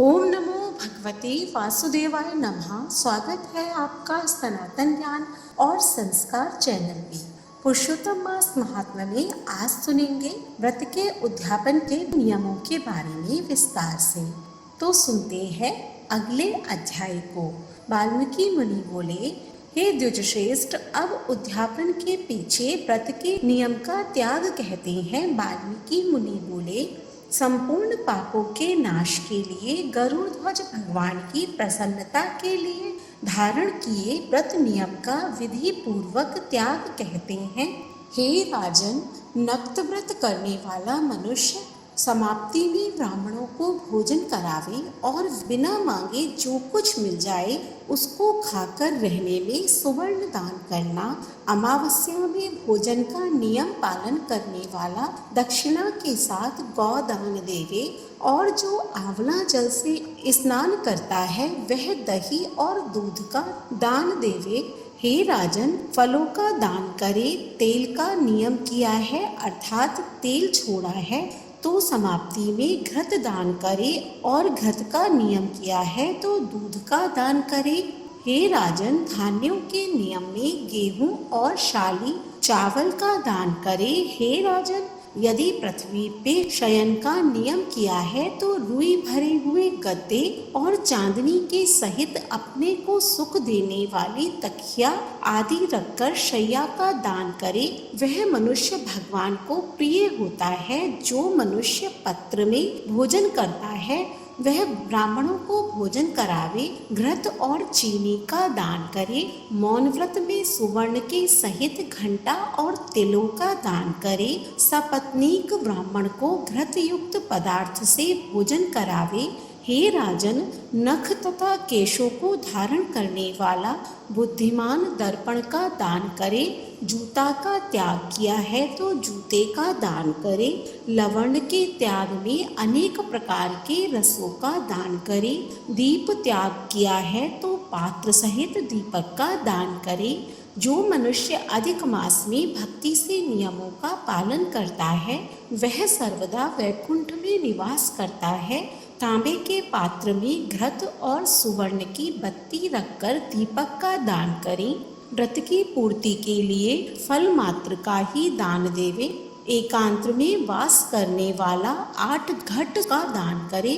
ओम नमो भगवते वासुदेवाय नमः। स्वागत है आपका सनातन ज्ञान और संस्कार चैनल में। पुरुषोत्तम मास महात्म्य में आज सुनेंगे व्रत के उद्यापन के नियमों के बारे में विस्तार से। तो सुनते हैं अगले अध्याय को। वाल्मीकि मुनि बोले, हे द्विजश्रेष्ठ, अब उद्यापन के पीछे व्रत के नियम का त्याग कहते हैं। वाल्मीकि मुनि बोले, संपूर्ण पापों के नाश के लिए गरुड़ ध्वज भगवान की प्रसन्नता के लिए धारण किए व्रत नियम का विधि पूर्वक त्याग कहते हैं। हे राजन, नक्त व्रत करने वाला मनुष्य समाप्ति में ब्राह्मणों को भोजन करावे और बिना मांगे जो कुछ मिल जाए उसको खाकर रहने में सुवर्ण दान करना, अमावस्या में भोजन का नियम पालन करने वाला दक्षिणा के साथ गौदान देवे और जो आंवला जल से स्नान करता है वह दही और दूध का दान देवे। हे राजन, फलों का दान करे, तेल का नियम किया है अर्थात तेल छोड़ा है तो समाप्ति में घृत दान करे और घृत का नियम किया है तो दूध का दान करे। हे राजन, धान्यों के नियम में गेहूं और शाली चावल का दान करे। हे राजन, यदि पृथ्वी पे शयन का नियम किया है तो रुई भरे हुए गद्दे और चांदनी के सहित अपने को सुख देने वाली तकिया आदि रखकर शैया का दान करे। वह मनुष्य भगवान को प्रिय होता है। जो मनुष्य पत्र में भोजन करता है वह ब्राह्मणों को भोजन करावे, घृत और चीनी का दान करे। मौन व्रत में सुवर्ण के सहित घंटा और तिलों का दान करे। सपत्नीक ब्राह्मण को घृत युक्त पदार्थ से भोजन करावे। हे राजन, नख तथा केशों को धारण करने वाला बुद्धिमान दर्पण का दान करे। जूता का त्याग किया है तो जूते का दान करे। लवण के त्याग में अनेक प्रकार के रसों का दान करे। दीप त्याग किया है तो पात्र सहित दीपक का दान करे। जो मनुष्य अधिक मास में भक्ति से नियमों का पालन करता है वह सर्वदा वैकुंठ में निवास करता है। तांबे के पात्र में घृत और सुवर्ण की बत्ती रखकर दीपक का दान करें। व्रत की पूर्ति के लिए फल मात्र का ही दान देवे। एकांत में वास करने वाला 8 घट का दान करे।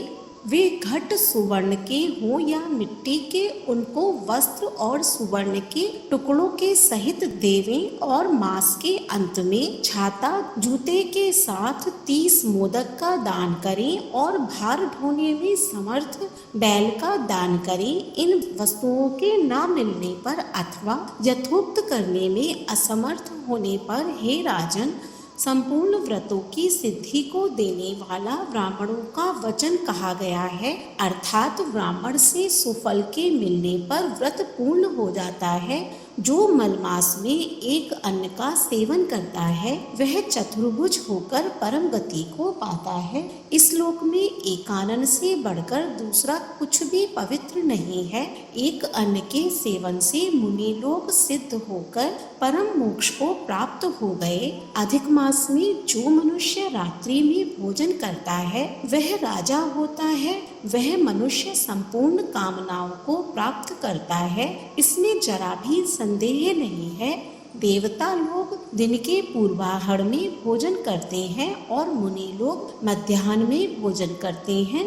वे घट सुवर्ण के हों या मिट्टी के, उनको वस्त्र और सुवर्ण के टुकड़ों के सहित देवें और मास के अंत में छाता जूते के साथ 30 मोदक का दान करें और भार ढोने में समर्थ बैल का दान करें। इन वस्तुओं के न मिलने पर अथवा यथोक्त करने में असमर्थ होने पर, हे राजन, संपूर्ण व्रतों की सिद्धि को देने वाला ब्राह्मणों का वचन कहा गया है, अर्थात ब्राह्मण से सुफल के मिलने पर व्रत पूर्ण हो जाता है। जो मलमास में एक अन्न का सेवन करता है वह चतुर्भुज होकर परम गति को पाता है। इस लोक में एकानन से बढ़कर दूसरा कुछ भी पवित्र नहीं है। एक अन्न के सेवन से मुनि लोग सिद्ध होकर परम मोक्ष को प्राप्त हो गए। अधिक मास में जो मनुष्य रात्रि में भोजन करता है वह राजा होता है। वह मनुष्य संपूर्ण कामनाओं को प्राप्त करता है, इसमें जरा भी संदेह नहीं है। देवता लोग दिन के पूर्वाहर में भोजन करते हैं और मुनि लोग मध्याह्न में भोजन करते हैं,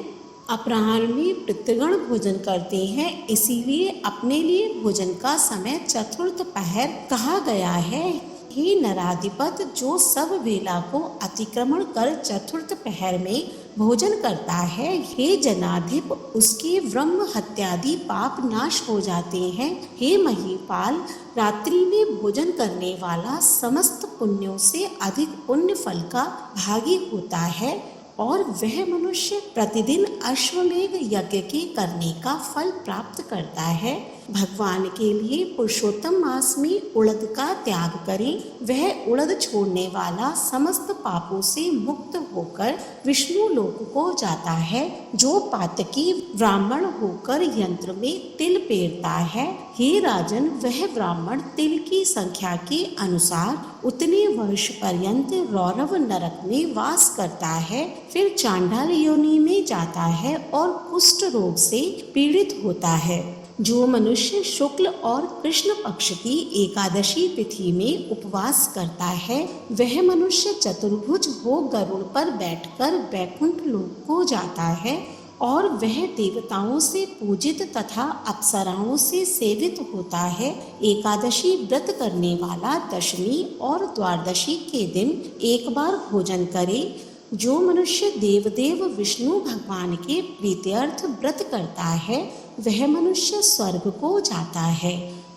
अपराह्न में पितृगण भोजन करते हैं। इसीलिए अपने लिए भोजन का समय चतुर्थ पहर कहा गया है। हे नराधिपत, जो सब वेला को अतिक्रमण कर चतुर्थ पहर में भोजन करता है, हे जनाधिप, उसके ब्रह्म हत्यादि पाप नाश हो जाते हैं। हे महीपाल, रात्रि में भोजन करने वाला समस्त पुण्यों से अधिक पुण्य फल का भागी होता है और वह मनुष्य प्रतिदिन अश्वमेध यज्ञ के करने का फल प्राप्त करता है। भगवान के लिए पुरुषोत्तम मास में उड़द का त्याग करें। वह उड़द छोड़ने वाला समस्त पापों से मुक्त होकर विष्णु लोक को जाता है। जो पातकी ब्राह्मण होकर यंत्र में तिल पेरता है, हे राजन, वह ब्राह्मण तिल की संख्या के अनुसार उतने वर्ष पर्यंत रौरव नरक में वास करता है, फिर चांडाल योनि में जाता है और कुष्ठ रोग से पीड़ित होता है। जो मनुष्य शुक्ल और कृष्ण पक्ष की एकादशी तिथि में उपवास करता है, वह मनुष्य चतुर्भुज हो गरुड़ पर बैठकर वैकुंठ लोक को जाता है और वह देवताओं से पूजित तथा अप्सराओं से सेवित होता है। एकादशी व्रत करने वाला दशमी और द्वादशी के दिन एक बार भोजन करे। जो मनुष्य देवदेव विष्णु भगवान के प्रीत्यर्थ व्रत करता है, वह मनुष्य स्वर्ग को जाता है।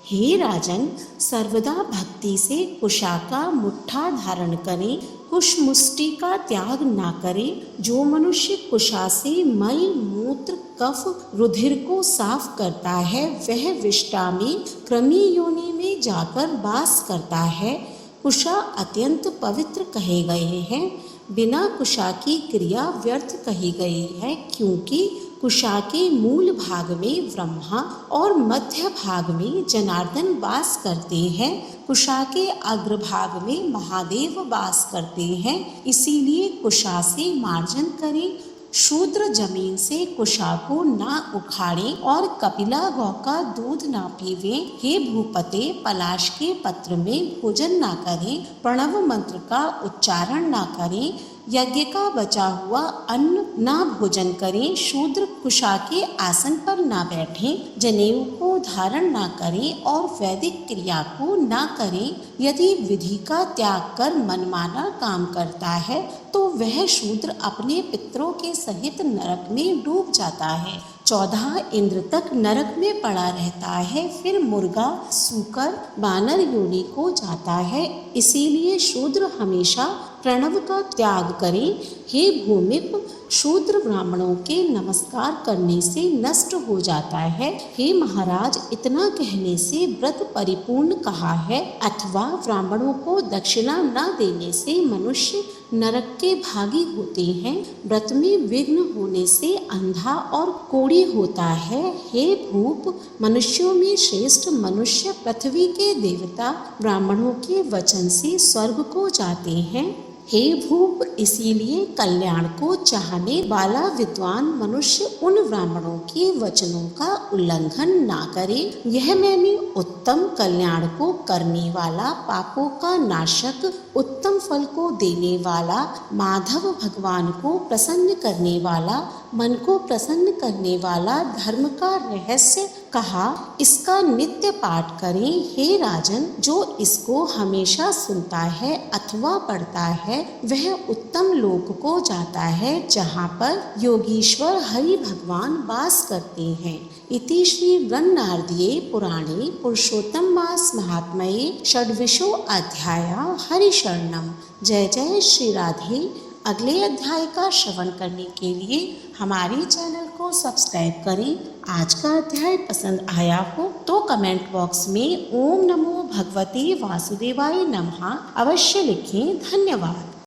हे राजन, सर्वदा भक्ति से कुशा का मुट्ठा धारण करें, कुश मुष्टि का त्याग ना करें। जो मनुष्य कुशा से मई मूत्र कफ रुधिर को साफ करता है, वह विष्टा में कृमि योनि में जाकर वास करता है। कुशा अत्यंत पवित्र कहे गए हैं। बिना कुशा की क्रिया व्यर्थ कही गई है, क्योंकि कुशा के मूल भाग में ब्रह्मा और मध्य भाग में जनार्दन वास करते हैं। कुशा के अग्रभाग में महादेव वास करते हैं, इसीलिए कुशा से मार्जन करें। शूद्र जमीन से कुशा को ना उखाड़ें और कपिला गौ का दूध ना पीवें। हे भूपते, पलाश के पत्र में भोजन ना करें, प्रणव मंत्र का उच्चारण ना करें, यज्ञ का बचा हुआ अन्न ना भोजन करें, शूद्र कुशा के आसन पर ना बैठें, जनेऊ को धारण ना करें और वैदिक क्रिया को ना करें। यदि विधि का त्याग कर मनमाना काम करता है तो वह शूद्र अपने पितरों के सहित नरक में डूब जाता है। 14 इंद्र तक नरक में पड़ा रहता है, फिर मुर्गा, सूकर, बानर योनि को जाता है। इसीलिए शूद्र हमेशा प्रणव का त्याग करें। हे भूमिप, शूद्र ब्राह्मणों के नमस्कार करने से नष्ट हो जाता है। हे महाराज, इतना कहने से व्रत परिपूर्ण कहा है। अथवा ब्राह्मणों को दक्षिणा न देने से मनुष्य नरक के भागी होते हैं। व्रत में विघ्न होने से अंधा और कोढ़ी होता है। हे भूप, मनुष्यों में श्रेष्ठ मनुष्य पृथ्वी के देवता ब्राह्मणों के वचन से स्वर्ग को जाते हैं। हे भूप, इसीलिए कल्याण को चाहने वाला विद्वान मनुष्य उन ब्राह्मणों के वचनों का उल्लंघन ना करे। यह मैंने उत्तम कल्याण को करने वाला, पापों का नाशक, उत्तम फल को देने वाला, माधव भगवान को प्रसन्न करने वाला, मन को प्रसन्न करने वाला धर्म का रहस्य कहा। इसका नित्य पाठ करें। हे राजन, जो इसको हमेशा सुनता है अथवा पढ़ता है, वह उत्तम लोक को जाता है, जहाँ पर योगीश्वर हरि भगवान वास करते हैं। इति श्री गणनारदीये पुराणे पुरुषोत्तम मास महात्म्ये षड्विशो अध्याय हरिशरणम। जय जय श्री राधे। अगले अध्याय का श्रवण करने के लिए हमारे चैनल को सब्सक्राइब करें। आज का अध्याय पसंद आया हो तो कमेंट बॉक्स में ओम नमो भगवते वासुदेवाय नमः अवश्य लिखें। धन्यवाद।